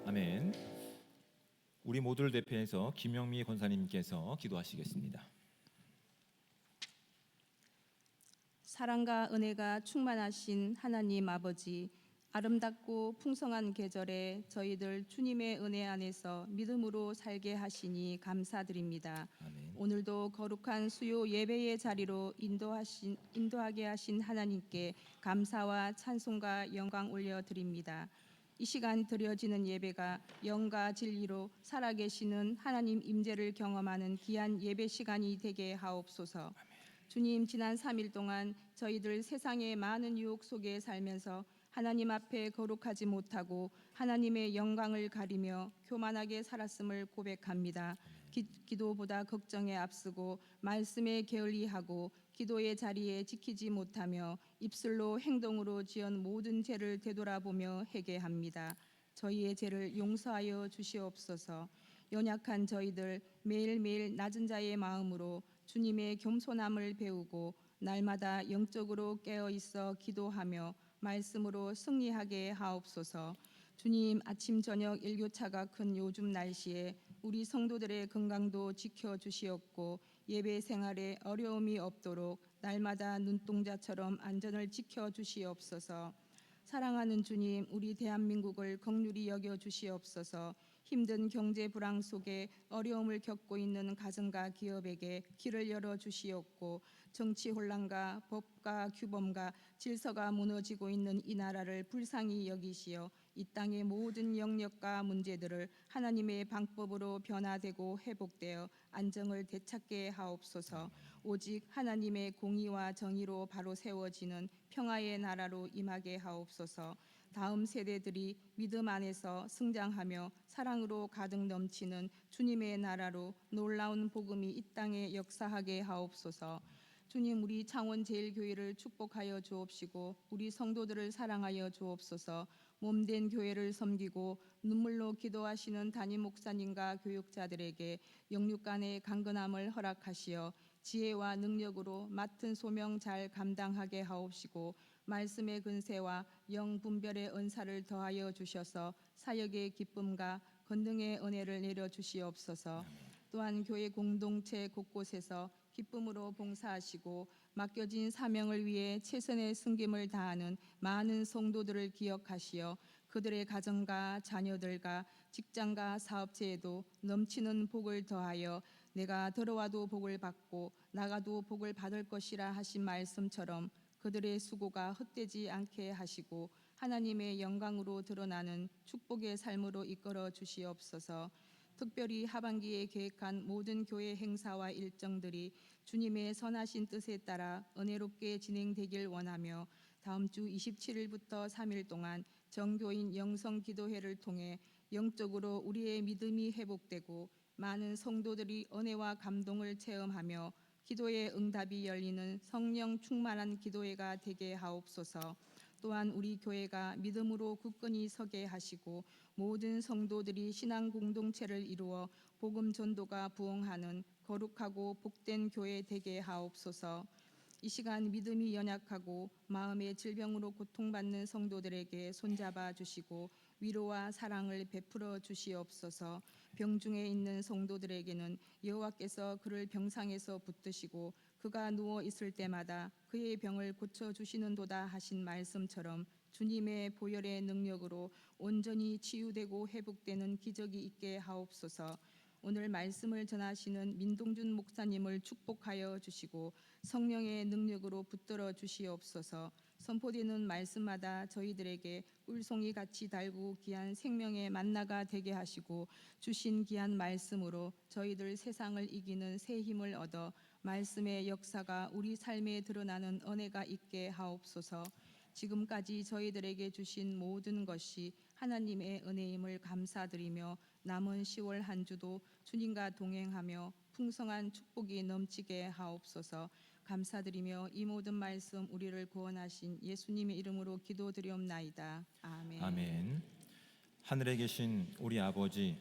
아멘. 우리 모두를 대표해서 김영미 권사님께서 기도하시겠습니다. 사랑과 은혜가 충만하신 하나님 아버지, 아름답고 풍성한 계절에 저희들 주님의 은혜 안에서 믿음으로 살게 하시니 감사드립니다. 아멘. 오늘도 거룩한 수요 예배의 자리로 인도하게 하신 하나님께 감사와 찬송과 영광 올려드립니다. 이 시간 드려지는 예배가 영과 진리로 살아계시는 하나님 임재를 경험하는 귀한 예배 시간이 되게 하옵소서. 주님, 지난 3일 동안 저희들 세상의 많은 유혹 속에 살면서 하나님 앞에 거룩하지 못하고 하나님의 영광을 가리며 교만하게 살았음을 고백합니다. 기도보다 걱정에 앞서고 말씀에 게을리하고 기도의 자리에 지키지 못하며 입술로 행동으로 지은 모든 죄를 되돌아보며 회개합니다. 저희의 죄를 용서하여 주시옵소서. 연약한 저희들 매일매일 낮은 자의 마음으로 주님의 겸손함을 배우고 날마다 영적으로 깨어 있어 기도하며 말씀으로 승리하게 하옵소서. 주님, 아침 저녁 일교차가 큰 요즘 날씨에 우리 성도들의 건강도 지켜 주시옵고 예배 생활에 어려움이 없도록 날마다 눈동자처럼 안전을 지켜 주시옵소서. 사랑하는 주님, 우리 대한민국을 긍휼히 여겨 주시옵소서. 힘든 경제 불황 속에 어려움을 겪고 있는 가정과 기업에게 길을 열어 주시옵고 정치 혼란과 법과 규범과 질서가 무너지고 있는 이 나라를 불쌍히 여기시어 이 땅의 모든 영역과 문제들을 하나님의 방법으로 변화되고 회복되어 안정을 되찾게 하옵소서. 오직 하나님의 공의와 정의로 바로 세워지는 평화의 나라로 임하게 하옵소서. 다음 세대들이 믿음 안에서 성장하며 사랑으로 가득 넘치는 주님의 나라로 놀라운 복음이 이 땅에 역사하게 하옵소서. 주님, 우리 창원제일교회를 축복하여 주옵시고 우리 성도들을 사랑하여 주옵소서. 몸된 교회를 섬기고 눈물로 기도하시는 담임 목사님과 교육자들에게 영육간의 강건함을 허락하시어 지혜와 능력으로 맡은 소명 잘 감당하게 하옵시고 말씀의 근세와 영분별의 은사를 더하여 주셔서 사역의 기쁨과 권능의 은혜를 내려 주시옵소서. 또한 교회 공동체 곳곳에서 기쁨으로 봉사하시고 맡겨진 사명을 위해 최선의 섬김을 다하는 많은 성도들을 기억하시어 그들의 가정과 자녀들과 직장과 사업체에도 넘치는 복을 더하여 내가 들어와도 복을 받고 나가도 복을 받을 것이라 하신 말씀처럼 그들의 수고가 헛되지 않게 하시고 하나님의 영광으로 드러나는 축복의 삶으로 이끌어 주시옵소서. 특별히 하반기에 계획한 모든 교회 행사와 일정들이 주님의 선하신 뜻에 따라 은혜롭게 진행되길 원하며 다음 주 27일부터 3일 동안 정교인 영성 기도회를 통해 영적으로 우리의 믿음이 회복되고 많은 성도들이 은혜와 감동을 체험하며 기도의 응답이 열리는 성령 충만한 기도회가 되게 하옵소서. 또한 우리 교회가 믿음으로 굳건히 서게 하시고 모든 성도들이 신앙 공동체를 이루어 복음 전도가 부흥하는 거룩하고 복된 교회 되게 하옵소서. 이 시간 믿음이 연약하고 마음의 질병으로 고통받는 성도들에게 손잡아 주시고 위로와 사랑을 베풀어 주시옵소서. 병중에 있는 성도들에게는 여호와께서 그를 병상에서 붙드시고 그가 누워 있을 때마다 그의 병을 고쳐 주시는도다 하신 말씀처럼 주님의 보혈의 능력으로 온전히 치유되고 회복되는 기적이 있게 하옵소서. 오늘 말씀을 전하시는 민동준 목사님을 축복하여 주시고 성령의 능력으로 붙들어 주시옵소서. 선포되는 말씀마다 저희들에게 꿀송이 같이 달고 귀한 생명의 만나가 되게 하시고 주신 귀한 말씀으로 저희들 세상을 이기는 새 힘을 얻어 말씀의 역사가 우리 삶에 드러나는 은혜가 있게 하옵소서. 지금까지 저희들에게 주신 모든 것이 하나님의 은혜임을 감사드리며 남은 10월 한 주도 주님과 동행하며 풍성한 축복이 넘치게 하옵소서. 감사드리며 이 모든 말씀 우리를 구원하신 예수님의 이름으로 기도드리옵나이다. 아멘. 아멘. 하늘에 계신 우리 아버지,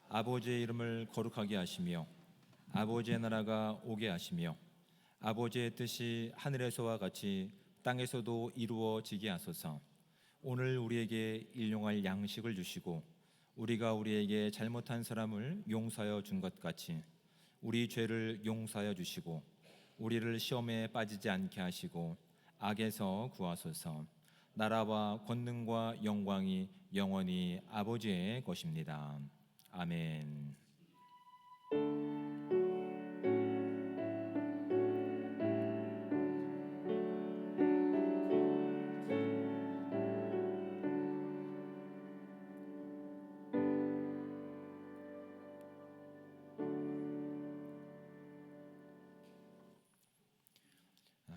아버지의 이름을 거룩하게 하시며 아버지의 나라가 오게 하시며 아버지의 뜻이 하늘에서와 같이 땅에서도 이루어지게 하소서. 오늘 우리에게 일용할 양식을 주시고 우리가 우리에게 잘못한 사람을 용서하여 준 것 같이 우리 죄를 용서하여 주시고 우리를 시험에 빠지지 않게 하시고 악에서 구하소서. 나라와 권능과 영광이 영원히 아버지의 것입니다. 아멘.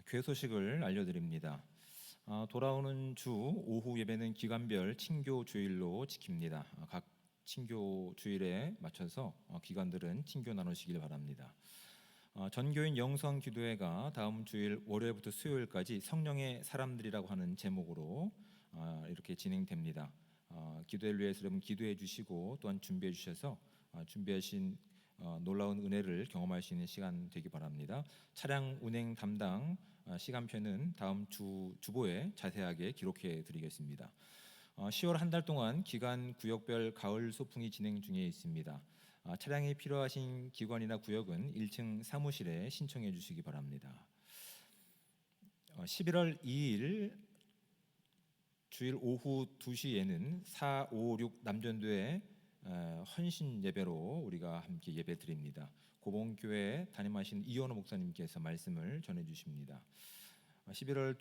교회 소식을 알려드립니다. 돌아오는 주 오후 예배는 기관별 친교 주일로 지킵니다. 각 친교 주일에 맞춰서 기관들은 친교 나누시길 바랍니다. 전교인 영성 기도회가 다음 주일 월요일부터 수요일까지 성령의 사람들이라고 하는 제목으로 이렇게 진행됩니다. 기도회를 위해서 여러분 기도해 주시고 또한 준비해 주셔서 준비하신 놀라운 은혜를 경험할 수 있는 시간 되기 바랍니다. 차량 운행 담당 시간표는 다음 주보에 자세하게 기록해 드리겠습니다. 10월 한 달 동안 기간 구역별 가을 소풍이 진행 중에 있습니다. 차량이 필요하신 기관이나 구역은 1층 사무실에 신청해 주시기 바랍니다. 11월 2일 주일 오후 2시에는 4, 5, 6 남전도의 헌신 예배로 우리가 함께 예배 드립니다. 고봉교회 담임하신 이현호 목사님께서 말씀을 전해 주십니다. 11월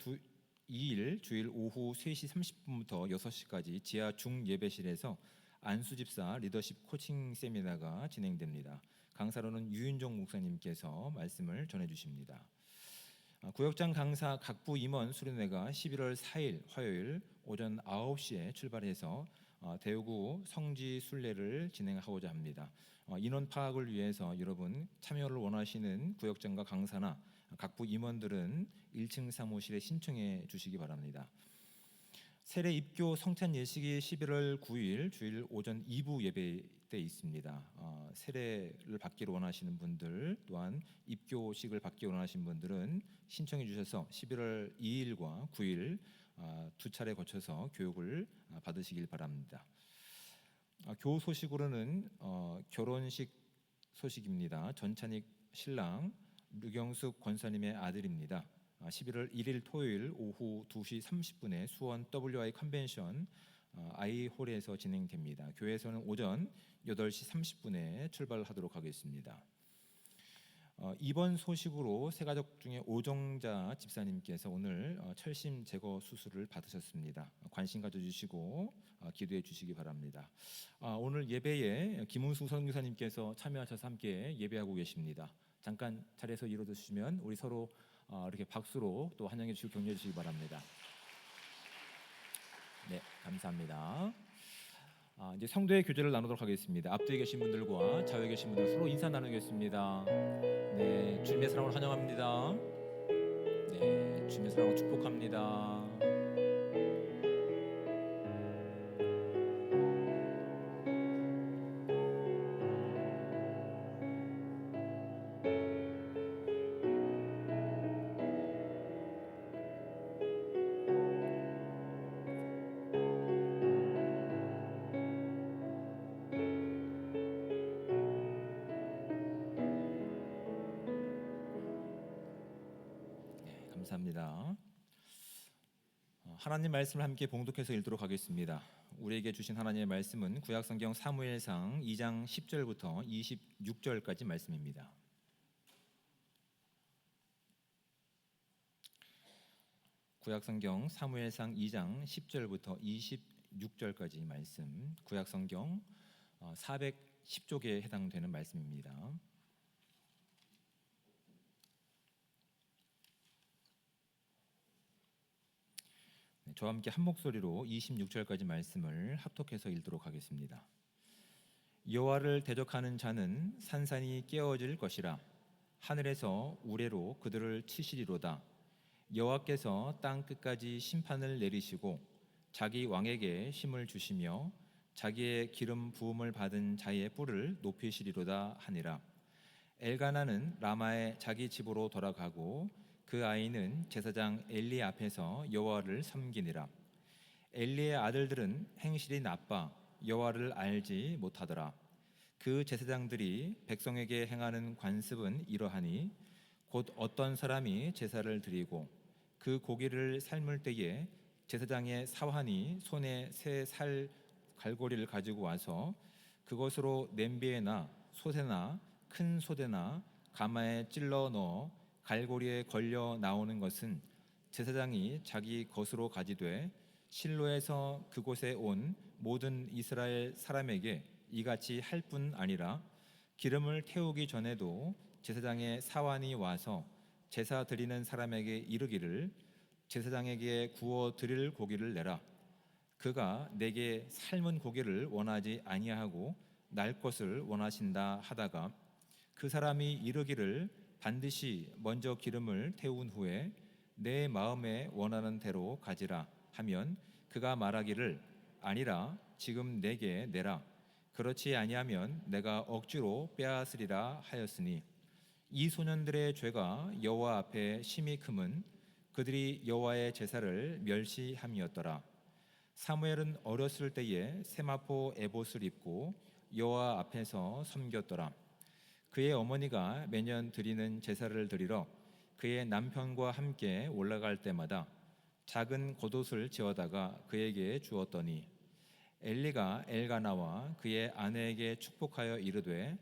2일 주일 오후 3시 30분부터 6시까지 지하 중예배실에서 안수집사 리더십 코칭 세미나가 진행됩니다. 강사로는 유윤종 목사님께서 말씀을 전해 주십니다. 구역장 강사 각부 임원 수련회가 11월 4일 화요일 오전 9시에 출발해서 대구 성지 순례를 진행하고자 합니다. 인원 파악을 위해서 여러분 참여를 원하시는 구역장과 강사나 각부 임원들은 1층 사무실에 신청해 주시기 바랍니다. 세례 입교 성찬 예식이 11월 9일 주일 오전 2부 예배 때 있습니다. 세례를 받기를 원하시는 분들 또한 입교식을 받기 원하시는 분들은 신청해 주셔서 11월 2일과 9일 두 차례 거쳐서 교육을 받으시길 바랍니다. 교우 소식으로는 결혼식 소식입니다. 전찬익 신랑 류경숙 권사님의 아들입니다. 11월 1일 토요일 오후 2시 30분에 수원 WI 컨벤션 아이홀에서 진행됩니다. 교회에서는 오전 8시 30분에 출발하도록 하겠습니다. 이번 소식으로 새가족 중에 오정자 집사님께서 오늘 철심 제거 수술을 받으셨습니다. 관심 가져주시고 기도해 주시기 바랍니다. 오늘 예배에 김은수 선교사님께서 참여하셔서 함께 예배하고 계십니다. 잠깐 자리에서 일어서시면 우리 서로 이렇게 박수로 또 환영해 주시고 격려해 주시기 바랍니다. 네, 감사합니다. 이제 성도의 교제를 나누도록 하겠습니다. 앞뒤에 계신 분들과 좌우에 계신 분들 서로 인사 나누겠습니다. 네, 주님의 사랑을 환영합니다. 네, 주님의 사랑을 축복합니다. 감사합니다. 하나님 말씀을 함께 봉독해서 읽도록 하겠습니다. 우리에게 주신 하나님의 말씀은 구약성경 사무엘상 2장 10절부터 26절까지 말씀입니다. 구약성경 사무엘상 2장 10절부터 26절까지 말씀, 구약성경 410쪽에 해당되는 말씀입니다. 저와 함께 한 목소리로 26절까지 말씀을 합독해서 읽도록 하겠습니다. 여호와를 대적하는 자는 산산이 깨어질 것이라. 하늘에서 우레로 그들을 치시리로다. 여호와께서 땅 끝까지 심판을 내리시고 자기 왕에게 힘을 주시며 자기의 기름 부음을 받은 자의 뿔을 높이시리로다 하니라. 엘가나는 라마의 자기 집으로 돌아가고 그 아이는 제사장 엘리 앞에서 여호와를 섬기니라. 엘리의 아들들은 행실이 나빠 여호와를 알지 못하더라. 그 제사장들이 백성에게 행하는 관습은 이러하니 곧 어떤 사람이 제사를 드리고 그 고기를 삶을 때에 제사장의 사환이 손에 새 살 갈고리를 가지고 와서 그것으로 냄비에나 솥에나 큰 솥에나 가마에 찔러 넣어 갈고리에 걸려 나오는 것은 제사장이 자기 것으로 가지되 실로에서 그곳에 온 모든 이스라엘 사람에게 이같이 할 뿐 아니라 기름을 태우기 전에도 제사장의 사환이 와서 제사 드리는 사람에게 이르기를 제사장에게 구워 드릴 고기를 내라. 그가 내게 삶은 고기를 원하지 아니하고 날 것을 원하신다 하다가 그 사람이 이르기를 반드시 먼저 기름을 태운 후에 내 마음에 원하는 대로 가지라 하면 그가 말하기를 아니라 지금 내게 내라. 그렇지 아니하면 내가 억지로 빼앗으리라 하였으니 이 소년들의 죄가 여호와 앞에 심히 크면 그들이 여호와의 제사를 멸시함이었더라. 사무엘은 어렸을 때에 세마포 에봇을 입고 여호와 앞에서 섬겼더라. 그의 어머니가 매년 드리는 제사를 드리러 그의 남편과 함께 올라갈 때마다 작은 겉옷을 지어다가 그에게 주었더니 엘리가 엘가나와 그의 아내에게 축복하여 이르되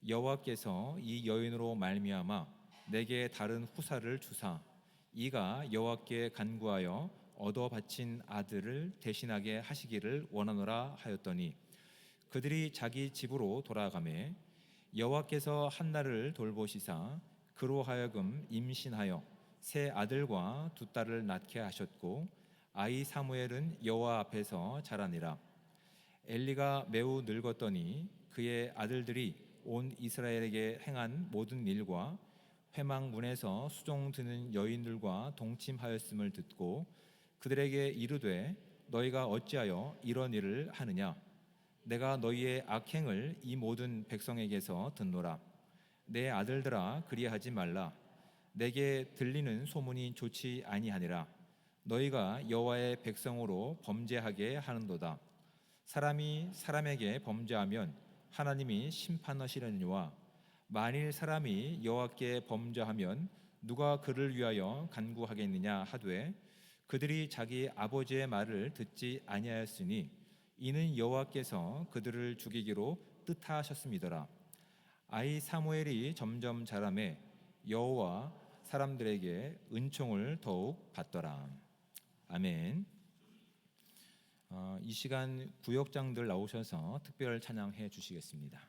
여호와께서 이 여인으로 말미암아 내게 다른 후사를 주사 이가 여호와께 간구하여 얻어 바친 아들을 대신하게 하시기를 원하노라 하였더니 그들이 자기 집으로 돌아가매 여호와께서 한나를 돌보시사 그로 하여금 임신하여 세 아들과 두 딸을 낳게 하셨고 아이 사무엘은 여호와 앞에서 자라니라. 엘리가 매우 늙었더니 그의 아들들이 온 이스라엘에게 행한 모든 일과 회막문에서 수종 드는 여인들과 동침하였음을 듣고 그들에게 이르되 너희가 어찌하여 이런 일을 하느냐. 내가 너희의 악행을 이 모든 백성에게서 듣노라. 내 아들들아 그리하지 말라. 내게 들리는 소문이 좋지 아니하니라. 너희가 여호와의 백성으로 범죄하게 하는도다. 사람이 사람에게 범죄하면 하나님이 심판하시려니와 만일 사람이 여호와께 범죄하면 누가 그를 위하여 간구하겠느냐 하되 그들이 자기 아버지의 말을 듣지 아니하였으니 이는 여호와께서 그들을 죽이기로 뜻하셨음이더라. 아이 사무엘이 점점 자라매 여호와 사람들에게 은총을 더욱 받더라. 아멘. 이 시간 구역장들 나오셔서 특별 찬양해 주시겠습니다.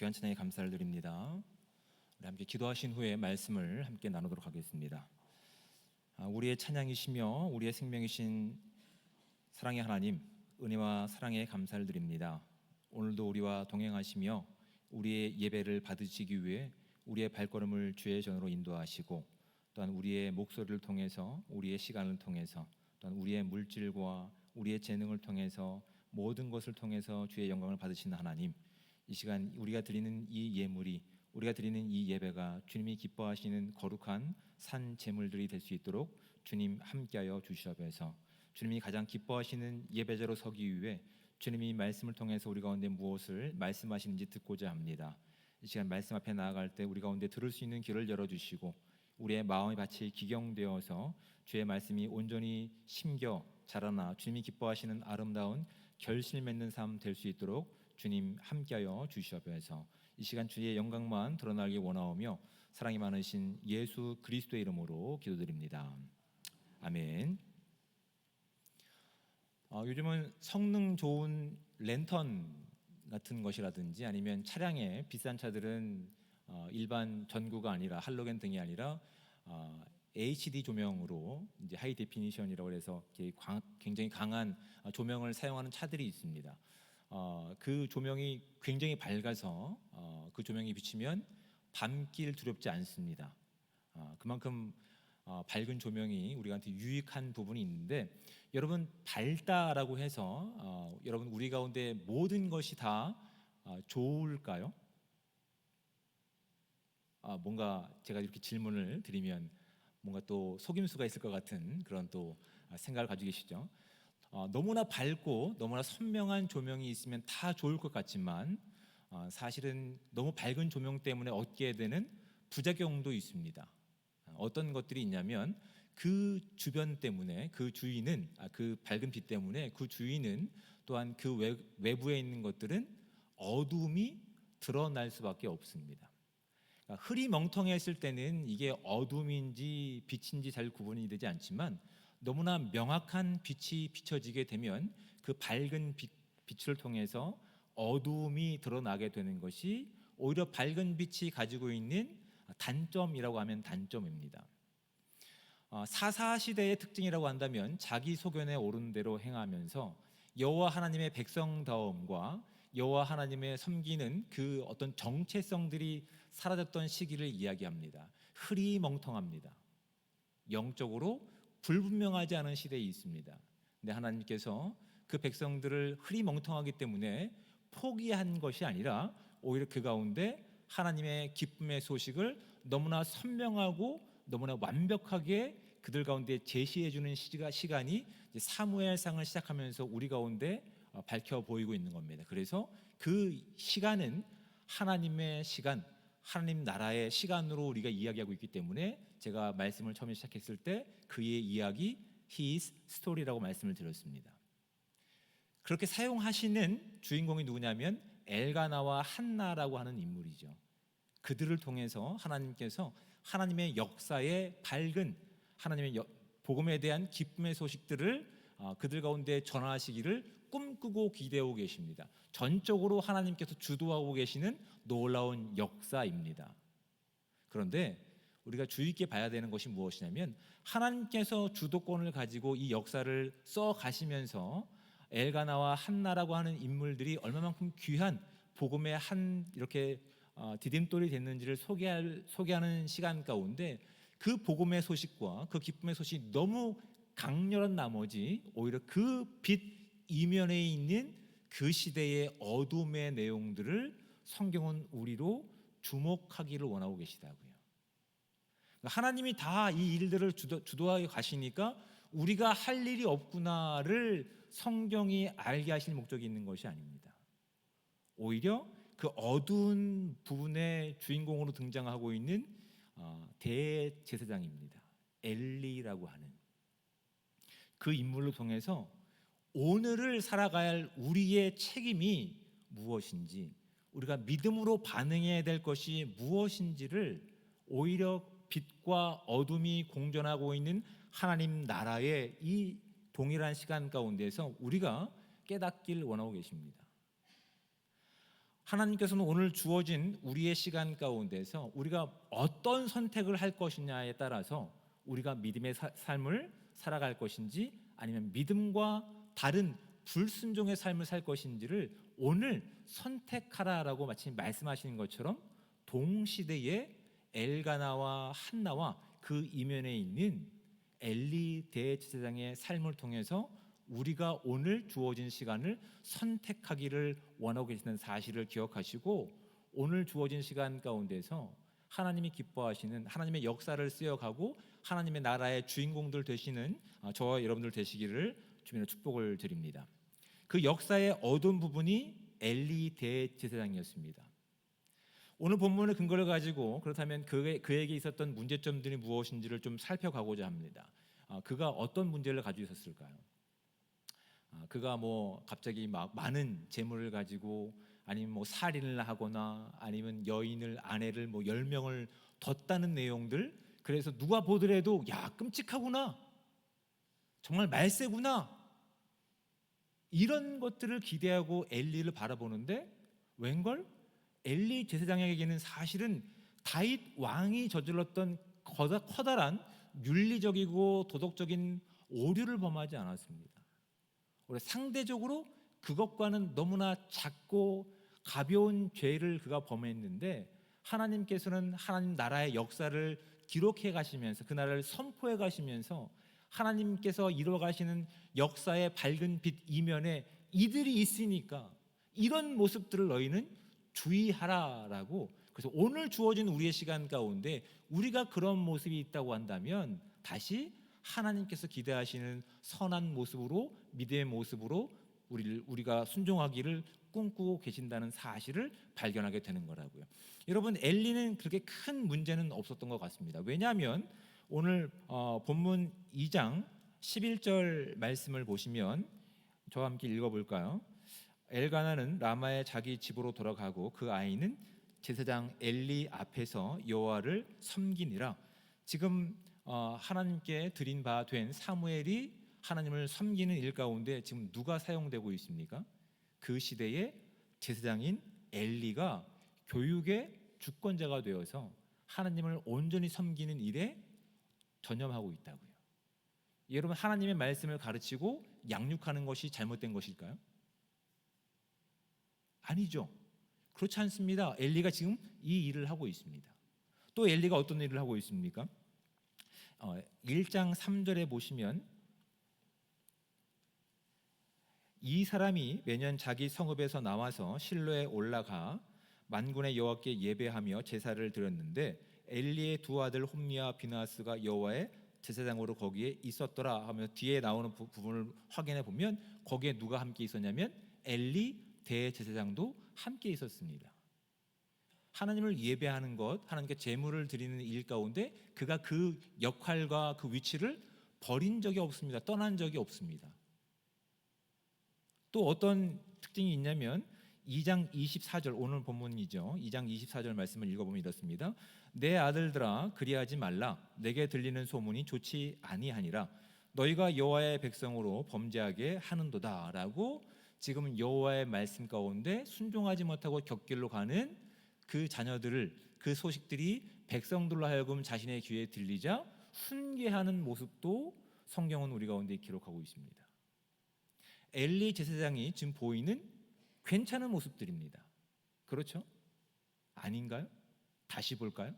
귀한 찬양에 감사를 드립니다. 우리 함께 기도하신 후에 말씀을 함께 나누도록 하겠습니다. 우리의 찬양이시며 우리의 생명이신 사랑의 하나님, 은혜와 사랑에 감사를 드립니다. 오늘도 우리와 동행하시며 우리의 예배를 받으시기 위해 우리의 발걸음을 주의 전으로 인도하시고, 또한 우리의 목소리를 통해서, 우리의 시간을 통해서, 또한 우리의 물질과 우리의 재능을 통해서, 모든 것을 통해서 주의 영광을 받으시는 하나님, 이 시간 우리가 드리는 이 예물이, 우리가 드리는 이 예배가 주님이 기뻐하시는 거룩한 산 제물들이 될 수 있도록 주님 함께하여 주시옵소서. 주님이 가장 기뻐하시는 예배자로 서기 위해 주님이 말씀을 통해서 우리 가운데 무엇을 말씀하시는지 듣고자 합니다. 이 시간 말씀 앞에 나아갈 때 우리 가운데 들을 수 있는 길을 열어주시고, 우리의 마음의 밭이 기경되어서 주의 말씀이 온전히 심겨 자라나 주님이 기뻐하시는 아름다운 결실 맺는 삶 될 수 있도록 주님 함께하여 주시옵소서. 이 시간 주의 영광만 드러나기 원하오며 사랑이 많으신 예수 그리스도의 이름으로 기도드립니다. 아멘. 요즘은 성능 좋은 랜턴 같은 것이라든지 아니면 차량의 비싼 차들은 일반 전구가 아니라 할로겐 등이 아니라 HD 조명으로 이제 하이 데피니션이라고 해서 굉장히 강한 조명을 사용하는 차들이 있습니다. 그 조명이 굉장히 밝아서 그 조명이 비치면 밤길 두렵지 않습니다. 그만큼 밝은 조명이 우리한테 유익한 부분이 있는데, 여러분 밝다라고 해서 여러분 우리 가운데 모든 것이 다 좋을까요? 뭔가 제가 이렇게 질문을 드리면 뭔가 또 속임수가 있을 것 같은 그런 또 생각을 가지고 계시죠. 너무나 밝고 너무나 선명한 조명이 있으면 다 좋을 것 같지만 사실은 너무 밝은 조명 때문에 얻게 되는 부작용도 있습니다. 어떤 것들이 있냐면 그 주변 때문에 그 주인은 그 밝은 빛 때문에 그 주인은 또한 그 외부에 있는 것들은 어둠이 드러날 수밖에 없습니다. 그러니까 흐리멍텅했을 때는 이게 어둠인지 빛인지 잘 구분이 되지 않지만, 너무나 명확한 빛이 비춰지게 되면 그 밝은 빛을 통해서 어둠이 드러나게 되는 것이 오히려 밝은 빛이 가지고 있는 단점이라고 하면 단점입니다. 사사시대의 특징이라고 한다면 자기 소견에 오른 대로 행하면서 여호와 하나님의 백성다움과 여호와 하나님의 섬기는 그 어떤 정체성들이 사라졌던 시기를 이야기합니다. 흐리멍텅합니다. 영적으로 불분명하지 않은 시대에 있습니다. 근데 하나님께서 그 백성들을 흐리멍텅하기 때문에 포기한 것이 아니라 오히려 그 가운데 하나님의 기쁨의 소식을 너무나 선명하고 너무나 완벽하게 그들 가운데 제시해 주는 시간이 사무엘상을 시작하면서 우리 가운데 밝혀 보이고 있는 겁니다. 그래서 그 시간은 하나님의 시간, 하나님 나라의 시간으로 우리가 이야기하고 있기 때문에 제가 말씀을 처음에 시작했을 때 그의 이야기, His Story라고 말씀을 드렸습니다. 그렇게 사용하시는 주인공이 누구냐면 엘가나와 한나라고 하는 인물이죠. 그들을 통해서 하나님께서 하나님의 역사의 밝은 하나님의 복음에 대한 기쁨의 소식들을 그들 가운데 전하시기를 꿈꾸고 기대하고 계십니다. 전적으로 하나님께서 주도하고 계시는 놀라운 역사입니다. 그런데 우리가 주의 있게 봐야 되는 것이 무엇이냐면, 하나님께서 주도권을 가지고 이 역사를 써 가시면서 엘가나와 한나라고 하는 인물들이 얼마만큼 귀한 복음의 한 이렇게 디딤돌이 됐는지를 소개하는 시간 가운데 그 복음의 소식과 그 기쁨의 소식이 너무 강렬한 나머지 오히려 그 빛 이면에 있는 그 시대의 어둠의 내용들을 성경은 우리로 주목하기를 원하고 계시다고요. 하나님이 다 이 일들을 주도하게 가시니까 우리가 할 일이 없구나를 성경이 알게 하실 목적이 있는 것이 아닙니다. 오히려 그 어두운 부분의 주인공으로 등장하고 있는 대제사장입니다. 엘리라고 하는 그 인물을 통해서 오늘을 살아가야 할 우리의 책임이 무엇인지, 우리가 믿음으로 반응해야 될 것이 무엇인지를 오히려 빛과 어둠이 공존하고 있는 하나님 나라의 이 동일한 시간 가운데서 우리가 깨닫길 원하고 계십니다. 하나님께서는 오늘 주어진 우리의 시간 가운데서 우리가 어떤 선택을 할 것이냐에 따라서 우리가 믿음의 삶을 살아갈 것인지 아니면 믿음과 다른 불순종의 삶을 살 것인지를 오늘 선택하라라고 마치 말씀하시는 것처럼 동시대에 엘가나와 한나와 그 이면에 있는 엘리 대제사장의 삶을 통해서 우리가 오늘 주어진 시간을 선택하기를 원하고 계시는 사실을 기억하시고 오늘 주어진 시간 가운데서 하나님이 기뻐하시는 하나님의 역사를 쓰여가고 하나님의 나라의 주인공들 되시는 저와 여러분들 되시기를 주님의 축복을 드립니다. 그 역사의 어두운 부분이 엘리 대제사장이었습니다. 오늘 본문의 근거를 가지고 그렇다면 그에게 있었던 문제점들이 무엇인지를 좀 살펴가고자 합니다. 그가 어떤 문제를 가지고 있었을까요? 그가 뭐 갑자기 막 많은 재물을 가지고 아니면 뭐 살인을 하거나 아니면 여인을 아내를 뭐 10명을 뒀다는 내용들, 그래서 누가 보더라도 야 끔찍하구나, 정말 말세구나, 이런 것들을 기대하고 엘리를 바라보는데 웬걸 엘리 제사장에게는 사실은 다윗 왕이 저질렀던 커다란 윤리적이고 도덕적인 오류를 범하지 않았습니다. 상대적으로 그것과는 너무나 작고 가벼운 죄를 그가 범했는데 하나님께서는 하나님 나라의 역사를 기록해 가시면서 그 나라를 선포해 가시면서 하나님께서 이루어 가시는 역사의 밝은 빛 이면에 이들이 있으니까 이런 모습들을 너희는 주의하라라고. 그래서 오늘 주어진 우리의 시간 가운데 우리가 그런 모습이 있다고 한다면 다시 하나님께서 기대하시는 선한 모습으로 믿음의 모습으로 우리가 순종하기를 꿈꾸고 계신다는 사실을 발견하게 되는 거라고요. 여러분, 엘리는 그렇게 큰 문제는 없었던 것 같습니다. 왜냐하면 오늘 본문 2장 11절 말씀을 보시면 저와 함께 읽어볼까요? 엘가나는 라마의 자기 집으로 돌아가고 그 아이는 제사장 엘리 앞에서 여호와를 섬기니라. 지금 하나님께 드린 바 된 사무엘이 하나님을 섬기는 일 가운데 지금 누가 사용되고 있습니까? 그 시대의 제사장인 엘리가 교육의 주권자가 되어서 하나님을 온전히 섬기는 일에 전념하고 있다고요. 여러분, 하나님의 말씀을 가르치고 양육하는 것이 잘못된 것일까요? 아니죠. 그렇지 않습니다. 엘리가 지금 이 일을 하고 있습니다. 또 엘리가 어떤 일을 하고 있습니까? 1장 3절에 보시면 이 사람이 매년 자기 성읍에서 나와서 실로에 올라가 만군의 여호와께 예배하며 제사를 드렸는데 엘리의 두 아들 홈리와 비나스가 여호와의 제사장으로 거기에 있었더라 하며 뒤에 나오는 부분을 확인해 보면 거기에 누가 함께 있었냐면 엘리 대제사장도 함께 있었습니다. 하나님을 예배하는 것, 하나님께 제물을 드리는 일 가운데 그가 그 역할과 그 위치를 버린 적이 없습니다. 떠난 적이 없습니다. 또 어떤 특징이 있냐면 2장 24절, 오늘 본문이죠. 2장 24절 말씀을 읽어보면 이렇습니다. 내 아들들아 그리하지 말라. 내게 들리는 소문이 좋지 아니하니라. 너희가 여호와의 백성으로 범죄하게 하는도다 라고 지금 여호와의 말씀 가운데 순종하지 못하고 곁길로 가는 그 자녀들을, 그 소식들이 백성들로 하여금 자신의 귀에 들리자 훈계하는 모습도 성경은 우리 가운데 기록하고 있습니다. 엘리 제사장이 지금 보이는 괜찮은 모습들입니다. 그렇죠? 아닌가요? 다시 볼까요?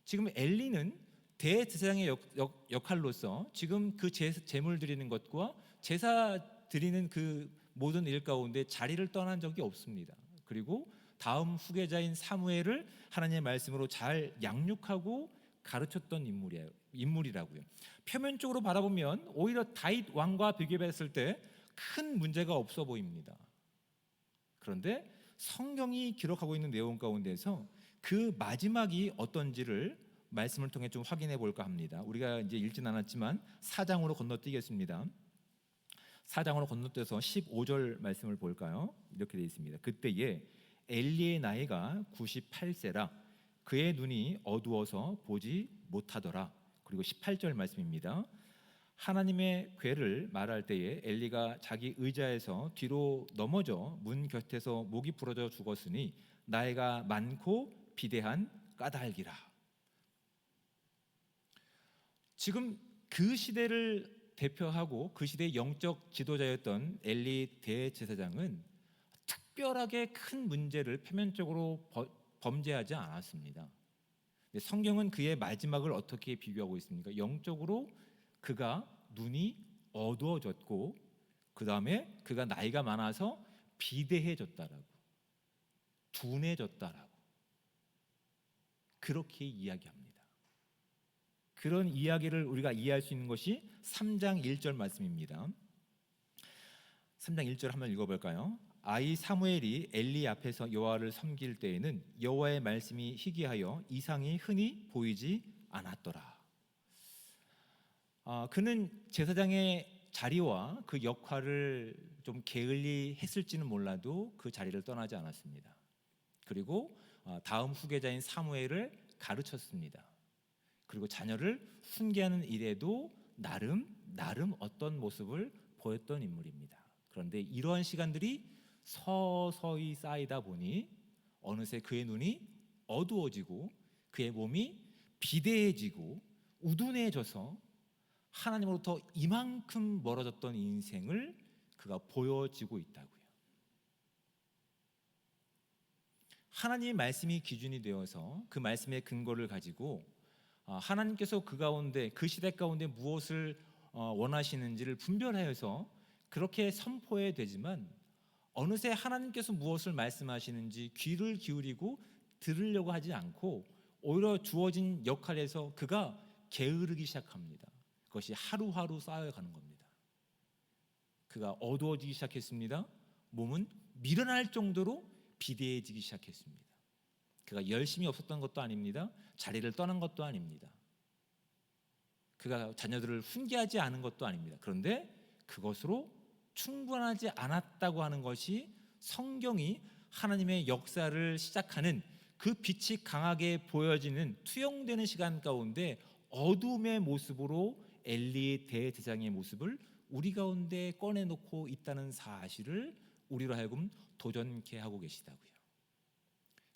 지금 엘리는 대제사장의 역할로서 지금 그 제물 드리는 것과 제사 드리는 그 모든 일 가운데 자리를 떠난 적이 없습니다. 그리고 다음 후계자인 사무엘을 하나님의 말씀으로 잘 양육하고 가르쳤던 인물이라고요. 표면적으로 바라보면 오히려 다윗 왕과 비교했을 때 큰 문제가 없어 보입니다. 그런데 성경이 기록하고 있는 내용 가운데서 그 마지막이 어떤지를 말씀을 통해 좀 확인해 볼까 합니다. 우리가 이제 읽진 않았지만 4장으로 건너뛰겠습니다. 4장으로 건너뛰어서 15절 말씀을 볼까요? 이렇게 되어 있습니다. 그때에 엘리의 나이가 98세라 그의 눈이 어두워서 보지 못하더라. 그리고 18절 말씀입니다. 하나님의 괴를 말할 때에 엘리가 자기 의자에서 뒤로 넘어져 문 곁에서 목이 부러져 죽었으니 나이가 많고 비대한 까닭이라. 지금 그 시대를 대표하고 그 시대의 영적 지도자였던 엘리 대제사장은 특별하게 큰 문제를 표면적으로 범죄하지 않았습니다. 성경은 그의 마지막을 어떻게 비교하고 있습니까? 영적으로 그가 눈이 어두워졌고 그 다음에 그가 나이가 많아서 비대해졌다라고, 둔해졌다라고 그렇게 이야기합니다. 그런 이야기를 우리가 이해할 수 있는 것이 3장 1절 말씀입니다. 3장 1절 한번 읽어볼까요? 아이 사무엘이 엘리 앞에서 여호와를 섬길 때에는 여호와의 말씀이 희귀하여 이상이 흔히 보이지 않았더라. 그는 제사장의 자리와 그 역할을 좀 게을리 했을지는 몰라도 그 자리를 떠나지 않았습니다. 그리고 다음 후계자인 사무엘을 가르쳤습니다. 그리고 자녀를 훈계하는 일에도 나름 어떤 모습을 보였던 인물입니다. 그런데 이러한 시간들이 서서히 쌓이다 보니 어느새 그의 눈이 어두워지고 그의 몸이 비대해지고 우둔해져서 하나님으로부터 이만큼 멀어졌던 인생을 그가 보여지고 있다고요. 하나님의 말씀이 기준이 되어서 그 말씀의 근거를 가지고 하나님께서 그 가운데 그 시대 가운데 무엇을 원하시는지를 분별하여서 그렇게 선포해야 되지만 어느새 하나님께서 무엇을 말씀하시는지 귀를 기울이고 들으려고 하지 않고 오히려 주어진 역할에서 그가 게으르기 시작합니다. 그것이 하루하루 쌓여가는 겁니다. 그가 어두워지기 시작했습니다. 몸은 밀어날 정도로 비대해지기 시작했습니다. 그가 열심히 없었던 것도 아닙니다. 자리를 떠난 것도 아닙니다. 그가 자녀들을 훈계하지 않은 것도 아닙니다. 그런데 그것으로 충분하지 않았다고 하는 것이 성경이 하나님의 역사를 시작하는 그 빛이 강하게 보여지는 투영되는 시간 가운데 어둠의 모습으로 엘리 대제사장의 모습을 우리 가운데 꺼내놓고 있다는 사실을 우리로 하여금 도전케 하고 계시다고요.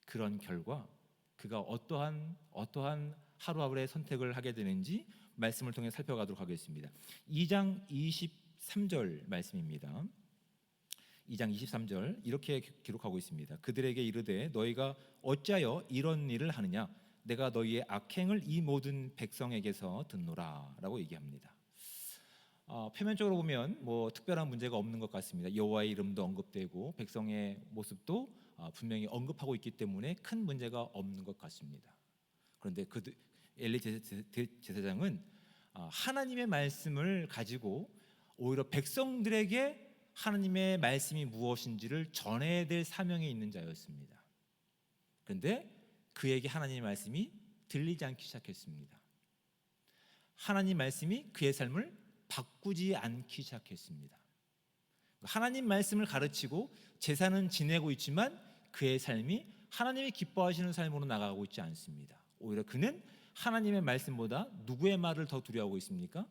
그런 결과 그가 어떠한 하루하루의 선택을 하게 되는지 말씀을 통해 살펴가도록 하겠습니다. 2장 23절 말씀입니다. 2장 23절 이렇게 기록하고 있습니다. 그들에게 이르되 너희가 어찌하여 이런 일을 하느냐 내가 너희의 악행을 이 모든 백성에게서 듣노라 라고 얘기합니다. 표면적으로 보면 뭐 특별한 문제가 없는 것 같습니다. 여호와의 이름도 언급되고 백성의 모습도 분명히 언급하고 있기 때문에 큰 문제가 없는 것 같습니다. 그런데 엘리 제사장은 하나님의 말씀을 가지고 오히려 백성들에게 하나님의 말씀이 무엇인지를 전해야 될 사명에 있는 자였습니다. 그런데 그에게 하나님의 말씀이 들리지 않기 시작했습니다. 하나님 말씀이 그의 삶을 바꾸지 않기 시작했습니다. 하나님 말씀을 가르치고 제사는 지내고 있지만 그의 삶이 하나님이 기뻐하시는 삶으로 나가고 있지 않습니다. 오히려 그는 하나님의 말씀보다 누구의 말을 더 두려워하고 있습니까?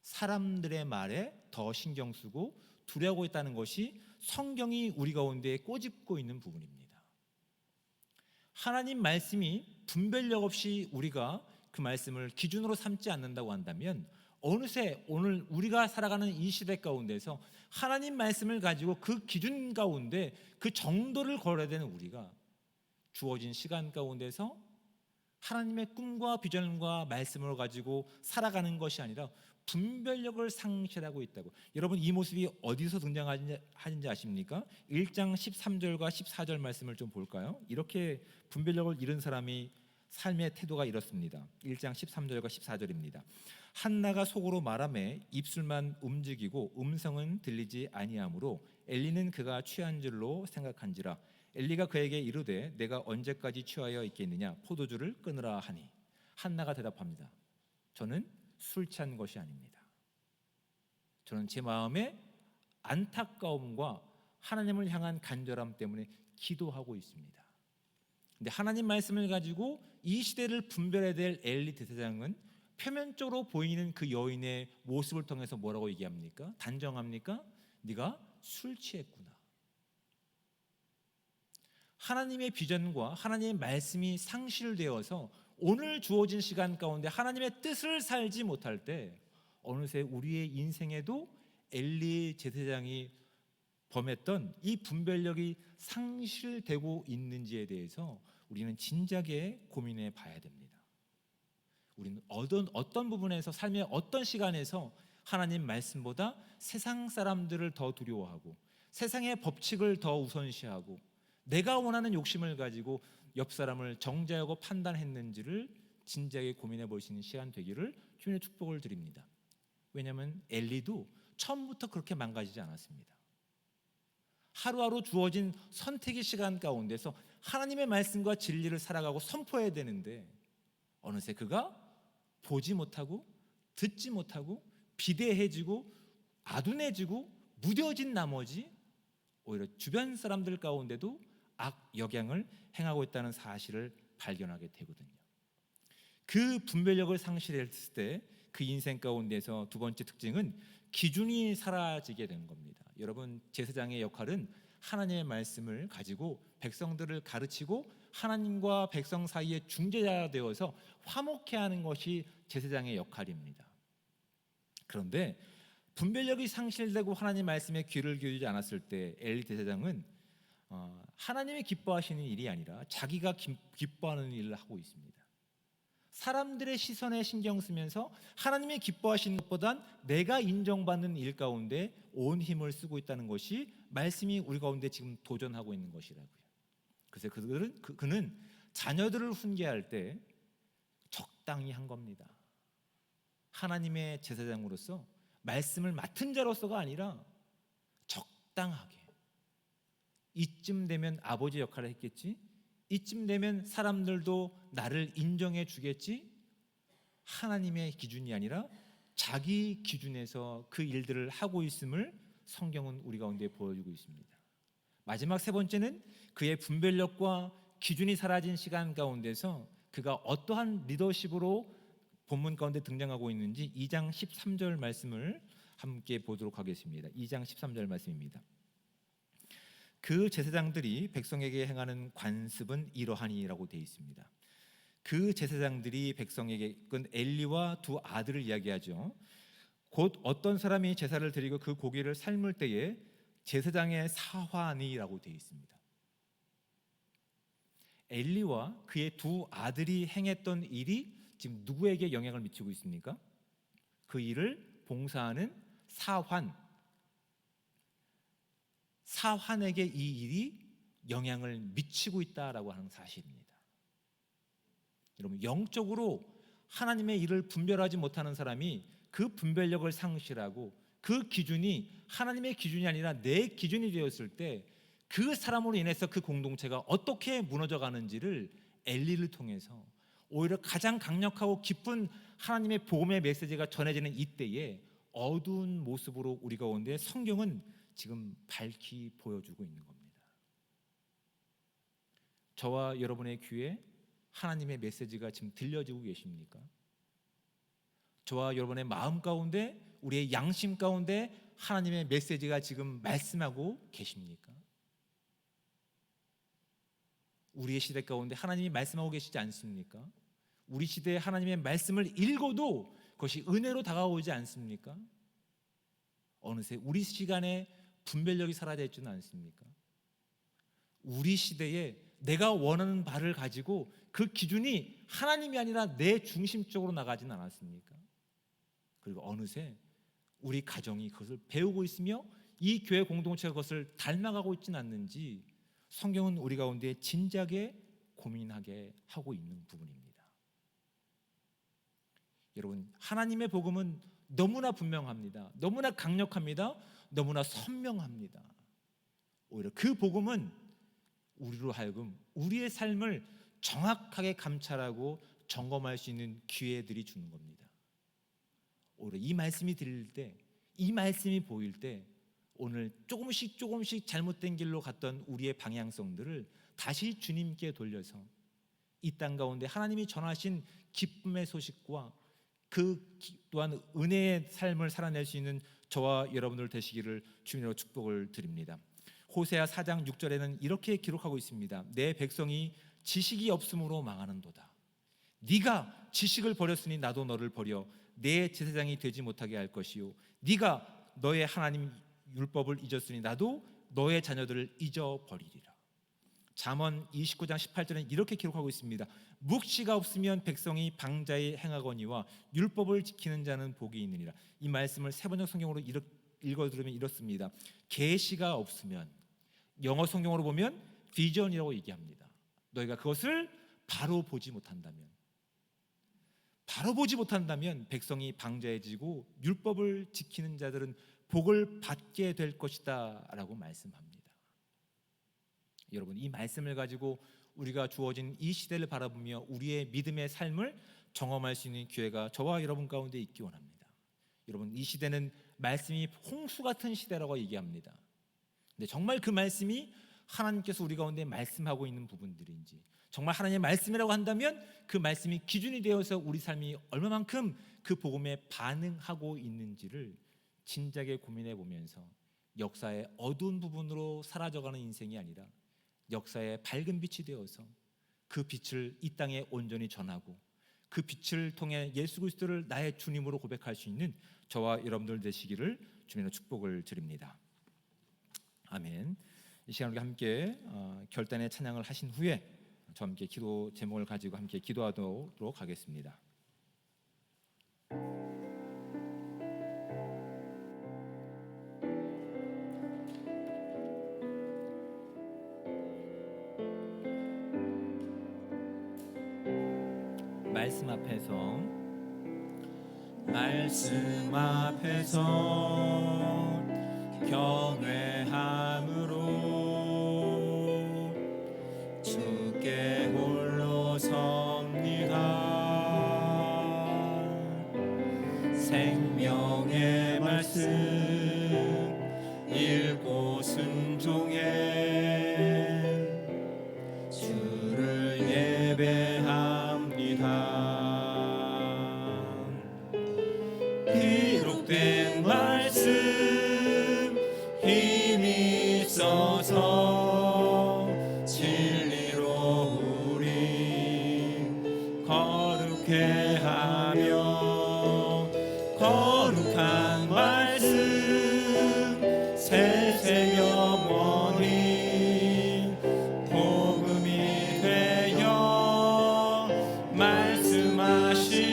사람들의 말에 더 신경 쓰고 두려워하고 있다는 것이 성경이 우리 가운데 꼬집고 있는 부분입니다. 하나님 말씀이 분별력 없이 우리가 그 말씀을 기준으로 삼지 않는다고 한다면 어느새 오늘 우리가 살아가는 이 시대 가운데서 하나님 말씀을 가지고 그 기준 가운데 그 정도를 걸어야 되는 우리가 주어진 시간 가운데서 하나님의 꿈과 비전과 말씀을 가지고 살아가는 것이 아니라 분별력을 상실하고 있다고. 여러분 이 모습이 어디서 등장하는지 아십니까? 1장 13절과 14절 말씀을 좀 볼까요? 이렇게 분별력을 잃은 사람이 삶의 태도가 이렇습니다. 1장 13절과 14절입니다. 한나가 속으로 말하매 입술만 움직이고 음성은 들리지 아니하므로 엘리는 그가 취한 줄로 생각한지라. 엘리가 그에게 이르되 내가 언제까지 취하여 있겠느냐 포도주를 끊으라 하니 한나가 대답합니다. 저는 술 취한 것이 아닙니다. 저는 제 마음에 안타까움과 하나님을 향한 간절함 때문에 기도하고 있습니다. 근데 하나님 말씀을 가지고 이 시대를 분별해야 될 엘리 대제사장은 표면적으로 보이는 그 여인의 모습을 통해서 뭐라고 얘기합니까? 단정합니까? 네가 술 취했구나. 하나님의 비전과 하나님의 말씀이 상실되어서 오늘 주어진 시간 가운데 하나님의 뜻을 살지 못할 때 어느새 우리의 인생에도 엘리 제사장이 범했던 이 분별력이 상실되고 있는지에 대해서 우리는 진작에 고민해 봐야 됩니다. 우리는 어떤 부분에서 삶의 어떤 시간에서 하나님 말씀보다 세상 사람들을 더 두려워하고 세상의 법칙을 더 우선시하고 내가 원하는 욕심을 가지고 옆 사람을 정죄하고 판단했는지를 진지하게 고민해 볼 수 있는 시간 되기를 주님의 축복을 드립니다. 왜냐하면 엘리도 처음부터 그렇게 망가지지 않았습니다. 하루하루 주어진 선택의 시간 가운데서 하나님의 말씀과 진리를 살아가고 선포해야 되는데 어느새 그가 보지 못하고 듣지 못하고 비대해지고 아둔해지고 무뎌진 나머지 오히려 주변 사람들 가운데도 악영향을 행하고 있다는 사실을 발견하게 되거든요. 그 분별력을 상실했을 때 그 인생 가운데서 두 번째 특징은 기준이 사라지게 되는 겁니다. 여러분, 제사장의 역할은 하나님의 말씀을 가지고 백성들을 가르치고 하나님과 백성 사이의 중재자가 되어서 화목케 하는 것이 제사장의 역할입니다. 그런데 분별력이 상실되고 하나님 말씀에 귀를 기울이지 않았을 때 엘리 제사장은 하나님이 기뻐하시는 일이 아니라 자기가 기뻐하는 일을 하고 있습니다. 사람들의 시선에 신경 쓰면서 하나님이 기뻐하시는 것보단 내가 인정받는 일 가운데 온 힘을 쓰고 있다는 것이 말씀이 우리 가운데 지금 도전하고 있는 것이라고요. 그래서 그는 자녀들을 훈계할 때 적당히 한 겁니다. 하나님의 제사장으로서 말씀을 맡은 자로서가 아니라 적당하게, 이쯤 되면 아버지 역할을 했겠지, 이쯤 되면 사람들도 나를 인정해 주겠지, 하나님의 기준이 아니라 자기 기준에서 그 일들을 하고 있음을 성경은 우리 가운데 보여주고 있습니다. 마지막 세 번째는 그의 분별력과 기준이 사라진 시간 가운데서 그가 어떠한 리더십으로 본문 가운데 등장하고 있는지 2장 13절 말씀을 함께 보도록 하겠습니다. 2장 13절 말씀입니다. 그 제사장들이 백성에게 행하는 관습은 이러하니라고 되어 있습니다. 그 제사장들이 백성에게, 그건 엘리와 두 아들을 이야기하죠. 곧 어떤 사람이 제사를 드리고 그 고기를 삶을 때에 제사장의 사환이라고 되어 있습니다. 엘리와 그의 두 아들이 행했던 일이 지금 누구에게 영향을 미치고 있습니까? 그 일을 봉사하는 사환에게 이 일이 영향을 미치고 있다라고 하는 사실입니다. 여러분, 영적으로 하나님의 일을 분별하지 못하는 사람이 그 분별력을 상실하고 그 기준이 하나님의 기준이 아니라 내 기준이 되었을 때 그 사람으로 인해서 그 공동체가 어떻게 무너져 가는지를 엘리를 통해서 오히려 가장 강력하고 깊은 하나님의 복음의 메시지가 전해지는 이때에 어두운 모습으로 우리 가운데 성경은 지금 밝히 보여주고 있는 겁니다. 저와 여러분의 귀에 하나님의 메시지가 지금 들려지고 계십니까? 저와 여러분의 마음 가운데, 우리의 양심 가운데 하나님의 메시지가 지금 말씀하고 계십니까? 우리의 시대 가운데 하나님이 말씀하고 계시지 않습니까? 우리 시대에 하나님의 말씀을 읽어도 그것이 은혜로 다가오지 않습니까? 어느새 우리 시간에 분별력이 사라져 있지는 않습니까? 우리 시대에 내가 원하는 바를 가지고 그 기준이 하나님이 아니라 내 중심적으로 나가지는 않았습니까? 그리고 어느새 우리 가정이 그것을 배우고 있으며 이 교회 공동체가 그것을 닮아가고 있지는 않는지 성경은 우리 가운데 진작에 고민하게 하고 있는 부분입니다. 여러분, 하나님의 복음은 너무나 분명합니다. 너무나 강력합니다. 너무나 선명합니다. 오히려 그 복음은 우리로 하여금 우리의 삶을 정확하게 감찰하고 점검할 수 있는 기회들이 주는 겁니다. 오히려 이 말씀이 들릴 때, 이 말씀이 보일 때 오늘 조금씩 잘못된 길로 갔던 우리의 방향성들을 다시 주님께 돌려서 이 땅 가운데 하나님이 전하신 기쁨의 소식과 또한 은혜의 삶을 살아낼 수 있는 저와 여러분들 되시기를 주님으로 축복을 드립니다. 호세아 4장 6절에는 이렇게 기록하고 있습니다. 내 백성이 지식이 없음으로 망하는도다. 네가 지식을 버렸으니 나도 너를 버려 내 제사장이 되지 못하게 할 것이요 네가 너의 하나님 율법을 잊었으니 나도 너의 자녀들을 잊어버리리라. 잠언 29장 18절에는 이렇게 기록하고 있습니다. 묵시가 없으면 백성이 방자에 행하거니와 율법을 지키는 자는 복이 있느니라. 이 말씀을 세번역 성경으로 읽어 들으면 이렇습니다. 계시가 없으면, 영어 성경으로 보면 비전이라고 얘기합니다. 너희가 그것을 바로 보지 못한다면 백성이 방자해지고 율법을 지키는 자들은 복을 받게 될 것이다 라고 말씀합니다. 여러분, 이 말씀을 가지고 우리가 주어진 이 시대를 바라보며 우리의 믿음의 삶을 경험할 수 있는 기회가 저와 여러분 가운데 있기 원합니다. 여러분, 이 시대는 말씀이 홍수 같은 시대라고 얘기합니다. 근데 정말 그 말씀이 하나님께서 우리 가운데 말씀하고 있는 부분들인지, 정말 하나님의 말씀이라고 한다면 그 말씀이 기준이 되어서 우리 삶이 얼마만큼 그 복음에 반응하고 있는지를 진작에 고민해 보면서 역사의 어두운 부분으로 사라져가는 인생이 아니라 역사의 밝은 빛이 되어서 그 빛을 이 땅에 온전히 전하고 그 빛을 통해 예수 그리스도를 나의 주님으로 고백할 수 있는 저와 여러분들 되시기를 주님의 축복을 드립니다. 아멘. 이 시간 우리 함께 결단의 찬양을 하신 후에 저와 함께 기도 제목을 가지고 함께 기도하도록 하겠습니다. 말씀 앞에서 경외함으로 주께 홀로 섭니다. 생명의 말씀 읽고 순종해 주를 예배합니다. 기록된 말씀 힘이 있어서 진리로 우리 거룩해 하며 거룩한 말씀 세세 영원히 복음이 되어 말씀하시네.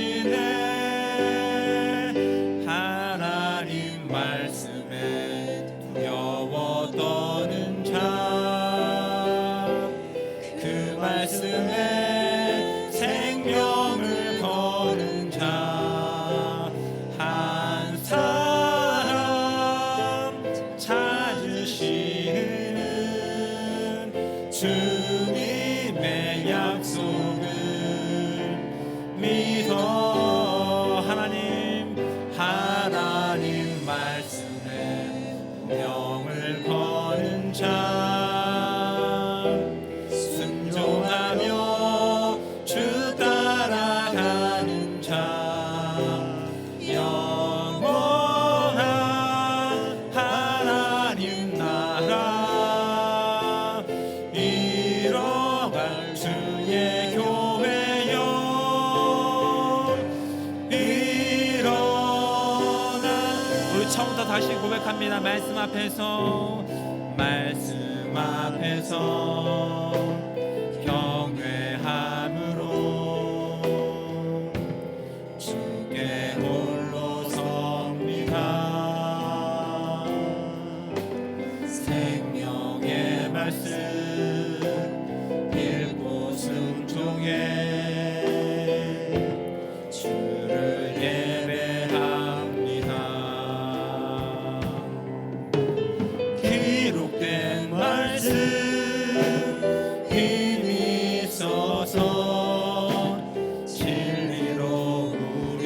하나님 말씀에 두려워 떠는 자, 그 말씀에 생명을 거는 자, 한 사람 찾으시는 주님의 약속을 믿어. 하나님 말씀에 명을 거는 자, 순종하며 주 따라가는 자, 영원한 하나님 나라 이뤄갈 주의 교회여. 처음부터 다시 고백합니다. 말씀 앞에서 경외함으로 주께 홀로 섭니다. 생명의 말씀 읽고 순종해 주를 예배합니다. 기록된 말씀 힘이 있어서 진리로 우리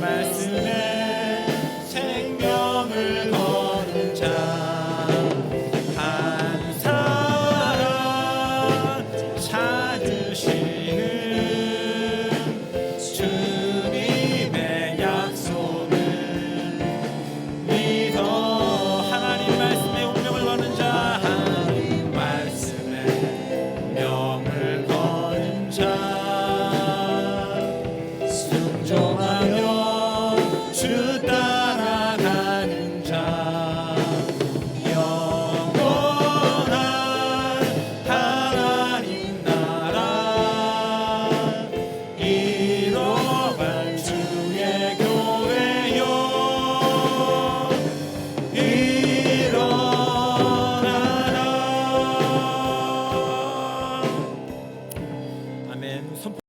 말씀에 생명을 거는 자 한 사람 찾으시는 주님의 약속을 믿어 하나님 말씀에 운명을 거는 자 하나님 말씀에 명을 거는 자 순종하며 주 따라